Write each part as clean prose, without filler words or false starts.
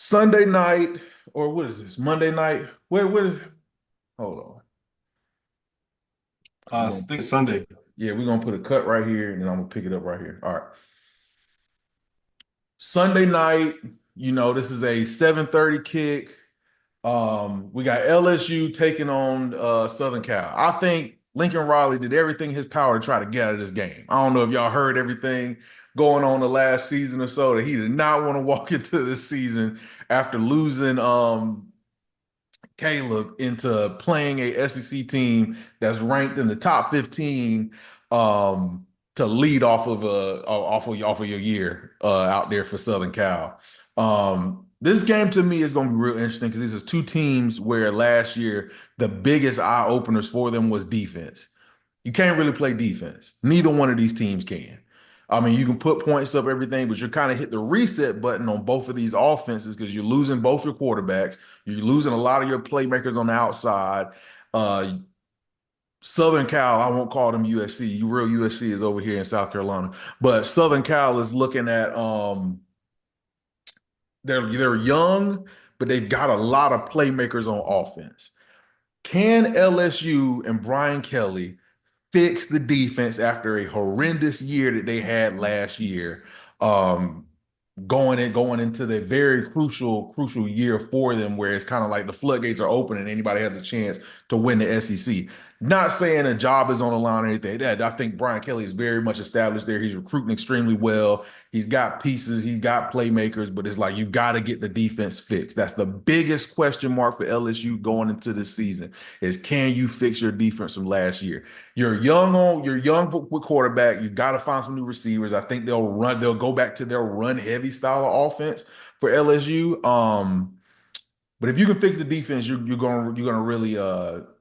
Sunday night, or what is this? Monday night? Hold on. I think Sunday. Yeah, we're gonna put a cut right here, and then I'm gonna pick it up right here. All right. Sunday night, this is a 7:30 kick. We got LSU taking on Southern Cal. I think Lincoln Riley did everything in his power to try to get out of this game. I don't know if y'all heard everything going on the last season or so that he did not want to walk into this season after losing Caleb into playing a SEC team that's ranked in the top 15 to lead off of your year out there for Southern Cal. This game to me is going to be real interesting because these are two teams where last year the biggest eye openers for them was defense. You can't really play defense. Neither one of these teams can. I mean, you can put points up, everything, but you're kind of hit the reset button on both of these offenses because you're losing both your quarterbacks. You're losing a lot of your playmakers on the outside. Uh, Southern Cal, I won't call them USC. You real USC is over here in South Carolina, but Southern Cal is looking at they're young, but they've got a lot of playmakers on offense. Can LSU and Brian Kelly fix the defense after a horrendous year that they had last year? Um, going into the very crucial year for them where it's kind of like the floodgates are open and anybody has a chance to win the SEC. Not saying a job is on the line or anything. That I think Brian Kelly is very much established there. He's recruiting extremely well. He's got pieces, he's got playmakers, but it's like you got to get the defense fixed. That's the biggest question mark for LSU going into this season is can you fix your defense from last year? You're young with quarterback. You got to find some new receivers. I think they'll go back to their run heavy style of offense for LSU. But if you can fix the defense, you're gonna really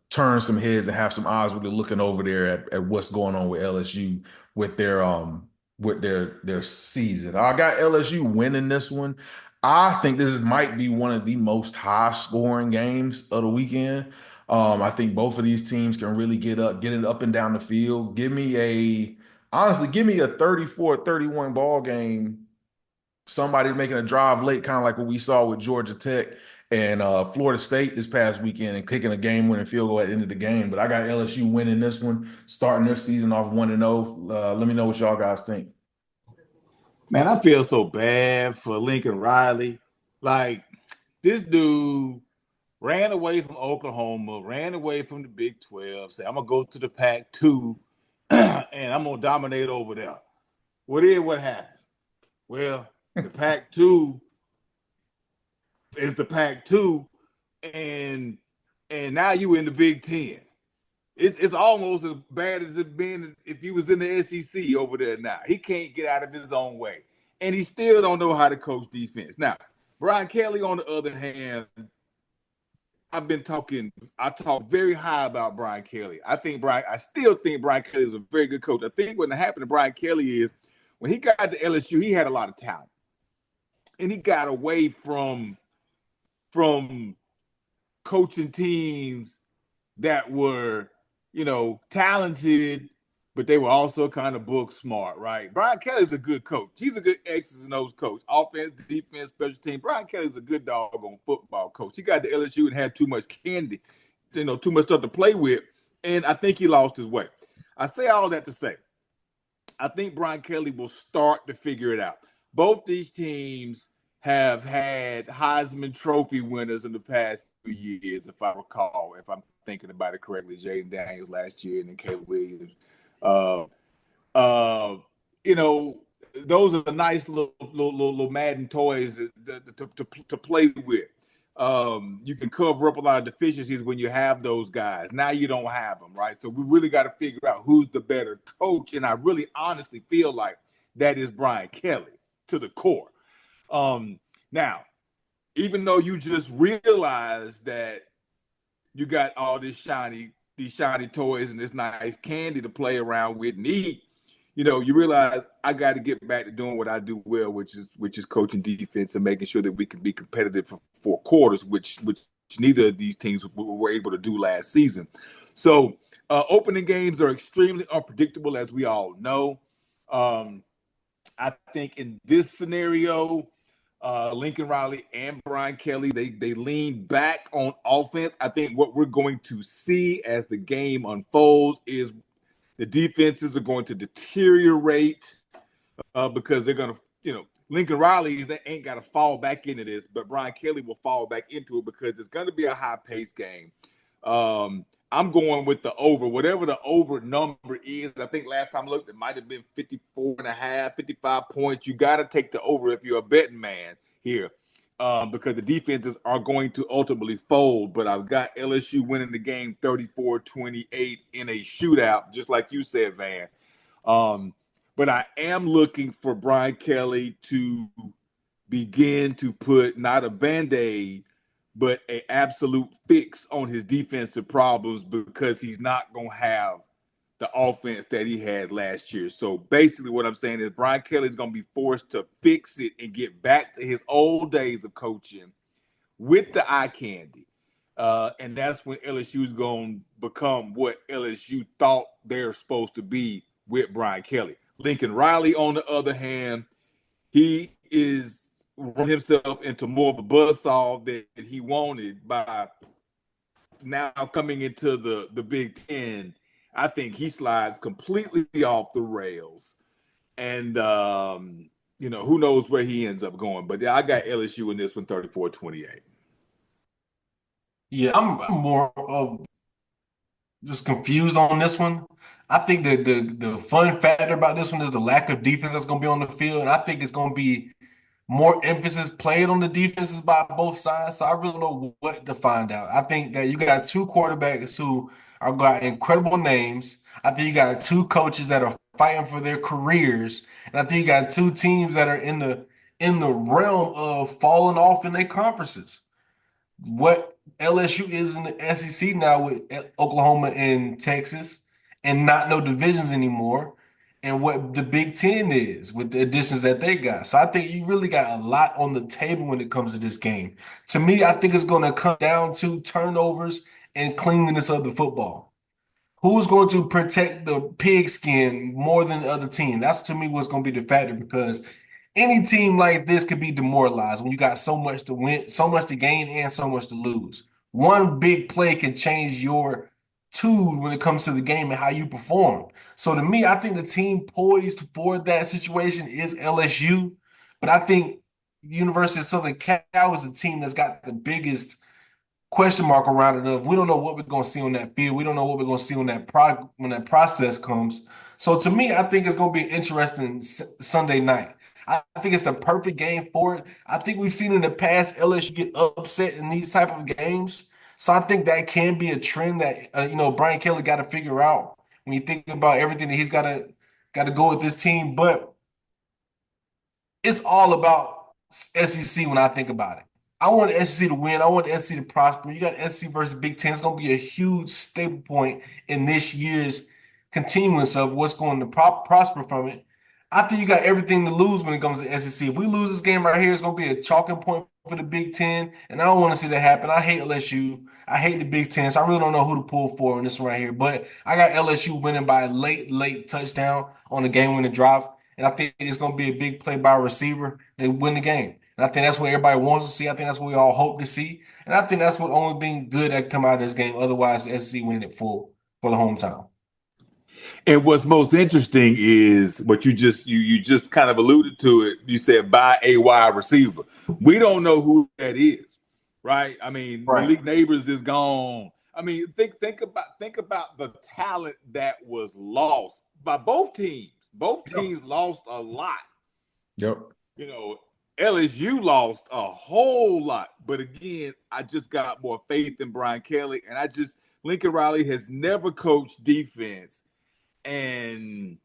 turn some heads and have some eyes really looking over there at what's going on with LSU with their season. I got LSU winning this one. I think this might be one of the most high scoring games of the weekend. I think both of these teams can really get it up and down the field. Give me a 34-31 ball game, somebody making a drive late, kind of like what we saw with Georgia Tech and Florida State this past weekend and kicking a game-winning field goal at the end of the game. But I got LSU winning this one, starting their season off 1-0. Let me know what y'all guys think. Man, I feel so bad for Lincoln Riley. Like, this dude ran away from Oklahoma, ran away from the Big 12, said, I'm going to go to the Pac 2 and I'm going to dominate over there. What happened? Well, the Pac 2 is the Pac 2, and now you in the Big 10. It's almost as bad as it been if he was in the SEC over there now. He can't get out of his own way. And he still don't know how to coach defense. Now, Brian Kelly, on the other hand, I talk very high about Brian Kelly. I still think Brian Kelly is a very good coach. I think what happened to Brian Kelly is when he got to LSU, he had a lot of talent. And he got away from coaching teams that were talented, but they were also kind of book smart, right? Brian Kelly's a good coach. He's a good X's and O's coach. Offense, defense, special team. Brian Kelly's a good doggone football coach. He got to LSU and had too much candy, too much stuff to play with, and I think he lost his way. I say all that to say, I think Brian Kelly will start to figure it out. Both these teams have had Heisman Trophy winners in the past few years, if I recall, if I'm thinking about it correctly. Jaden Daniels last year and then Caleb Williams. Uh, uh, you know, those are the nice little Madden toys to play with. You can cover up a lot of deficiencies when you have those guys. Now you don't have them, right? So we really got to figure out who's the better coach. And I really honestly feel like that is Brian Kelly to the core. Now, even though you just realized that you got all these shiny toys and this nice candy to play around with and eat, you realize I got to get back to doing what I do well, which is coaching defense and making sure that we can be competitive for 4 quarters, which neither of these teams were able to do last season. So opening games are extremely unpredictable, as we all know. I think in this scenario, Lincoln Riley and Brian Kelly, they lean back on offense. I think what we're going to see as the game unfolds is the defenses are going to deteriorate because they're going to, Lincoln Riley, they ain't got to fall back into this, but Brian Kelly will fall back into it because it's going to be a high-paced game. I'm going with the over, whatever the over number is. I think last time I looked, it might have been 54 and a half, 55 points. You got to take the over if you're a betting man here because the defenses are going to ultimately fold. But I've got LSU winning the game 34-28 in a shootout, just like you said, Van. But I am looking for Brian Kelly to begin to put not a Band-Aid, but an absolute fix on his defensive problems because he's not going to have the offense that he had last year. So basically what I'm saying is Brian Kelly is going to be forced to fix it and get back to his old days of coaching with the eye candy. And that's when LSU is going to become what LSU thought they're supposed to be with Brian Kelly. Lincoln Riley, on the other hand, he is run himself into more of a buzzsaw than he wanted by now coming into the Big Ten. I think he slides completely off the rails. And, who knows where he ends up going. But I got LSU in this one 34-28. Yeah, I'm more of just confused on this one. I think that the fun factor about this one is the lack of defense that's going to be on the field, and I think it's going to be more emphasis played on the defenses by both sides. So I really don't know what to find out. I think that you got two quarterbacks who are got incredible names. I think you got two coaches that are fighting for their careers, and I think you got two teams that are in the realm of falling off in their conferences. What LSU is in the SEC now with Oklahoma and Texas, and not no divisions anymore, and what the Big Ten is with the additions that they got. So I think you really got a lot on the table when it comes to this game. To me, I think it's going to come down to turnovers and cleanliness of the football. Who's going to protect the pigskin more than the other team? That's to me what's going to be the factor because any team like this could be demoralized when you got so much to win, so much to gain, and so much to lose. One big play can change your tune when it comes to the game and how you perform. So to me, I think the team poised for that situation is LSU, but I think University of Southern Cal is a team that's got the biggest question mark around it of we don't know what we're going to see on that field. We don't know what we're going to see on when that process comes. So to me, I think it's going to be an interesting Sunday night. I think it's the perfect game for it. I think we've seen in the past LSU get upset in these type of games. So I think that can be a trend that Brian Kelly got to figure out when you think about everything that he's got to go with this team. But it's all about SEC when I think about it. I want SEC to win. I want SEC to prosper. You got SEC versus Big Ten. It's going to be a huge staple point in this year's continuance of what's going to prosper from it. I think you got everything to lose when it comes to SEC. If we lose this game right here, it's going to be a chalking point for the Big Ten, and I don't want to see that happen. I hate LSU. I hate the Big Ten, so I really don't know who to pull for in this one right here. But I got LSU winning by a late touchdown on the game-winning drive, and I think it's going to be a big play by a receiver and win the game. And I think that's what everybody wants to see. I think that's what we all hope to see. And I think that's what only being good that come out of this game. Otherwise, the SEC winning it for the hometown. And what's most interesting is what you just kind of alluded to it. You said buy a wide receiver. We don't know who that is, right? I mean, Right. Malik Neighbors is gone. I mean, think about the talent that was lost by both teams. Both teams lost a lot. Yep. LSU lost a whole lot. But again, I just got more faith in Brian Kelly, and Lincoln Riley has never coached defense. And,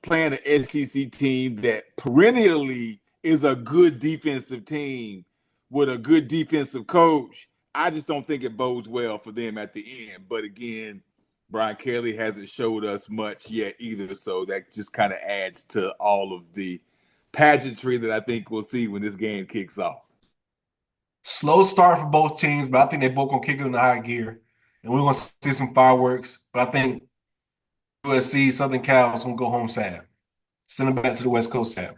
playing an SEC team that perennially is a good defensive team with a good defensive coach, I just don't think it bodes well for them at the end. But again, Brian Kelly hasn't showed us much yet either. So that just kind of adds to all of the pageantry that I think we'll see when this game kicks off. Slow start for both teams, but I think they both going to kick it in the high gear. And we're going to see some fireworks. But I think USC, Southern Cal is going to go home sad. Send them back to the West Coast sad.